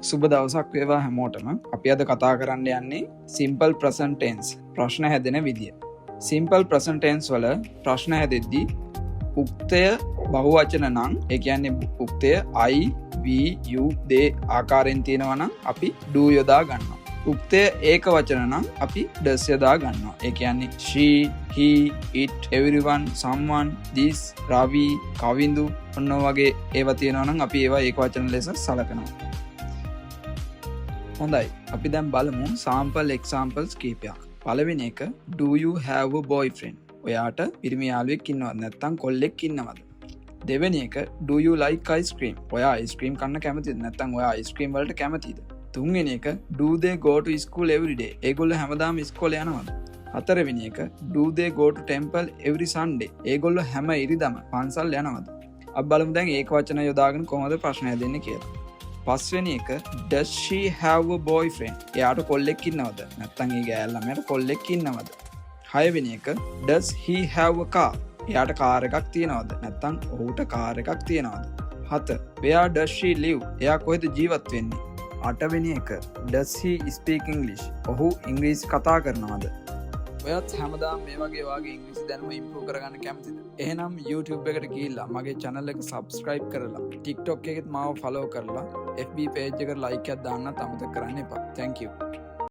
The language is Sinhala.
සුබ දවසක් වේවා හැමෝටම. අපි අද කතා කරන්න යන්නේ සිම්පල් ප්‍රසන්ට් ටෙන්ස් ප්‍රශ්න හැදෙන විදිය. සිම්පල් ප්‍රසන්ට් ටෙන්ස් වල ප්‍රශ්න හැදෙද්දී උක්තය බහුවචන නම් ඒ කියන්නේ උක්තය I, we, you, they ආකාරයෙන් තියෙනවා නම් අපි do යොදා ගන්නවා. උක්තය ඒක වචන නම් අපි does යොදා ගන්නවා. ඒ කියන්නේ she, he, it, everyone, someone, this, Ravi, Kavindu ඔන්න වගේ ඒවා තියෙනවා නම් අපි ඒවා ඒක වචන ලෙස සලකනවා. හොඳයි, අපි දැන් බලමු sample examples කීපයක්. පළවෙනි එක, do you have a boyfriend? ඔයාට පිරිමි යාළුවෙක් ඉන්නවද නැත්නම් කොල්ලෙක් ඉන්නවද? දෙවෙනි එක, do you like ice cream? ඔයා ice cream කන්න කැමතිද නැත්නම් ඔයා ice cream වලට කැමතිද? තුන්වෙනි එක, do they go to school every day? ඒගොල්ලෝ හැමදාම ඉස්කෝලේ යනවද? හතරවෙනි එක, do they go to temple every Sunday? ඒගොල්ලෝ හැම ඉරිදම පන්සල් යනවද? අපි බලමු දැන් ඒක වචන යොදාගෙන කොහොමද ප්‍රශ්න හදන්නේ කියලා. පස්වෙනි එක, does she have a boyfriend? එයාට කොල්ලෙක් ඉන්නවද? නැත්නම් ඒ ගෑල් ළමයාට කොල්ලෙක් ඉන්නවද? හයවෙනි එක, does he have a car? එයාට කාර් එකක් තියෙනවද? නැත්නම් ඔහුට කාර් එකක් තියෙනවද? 7. where does she live? එයා කොහෙද ජීවත් වෙන්නේ? 8වෙනි එක, does he speak English? ඔහු ඉංග්‍රීසි කතා කරනවද? ඔයත් හැමදාම මේ වගේ ඉංග්‍රීසි දැනුම ඉම්ප්‍රූව් කරගන්න කැමතිද? එහෙනම් YouTube එකට ගිහිල්ලා මගේ channel එක subscribe කරලා, TikTok එකෙත් මාව follow කරලා, FB page එකට like එකක් දාන්නත් අමතක කරන්න එපා. Thank you.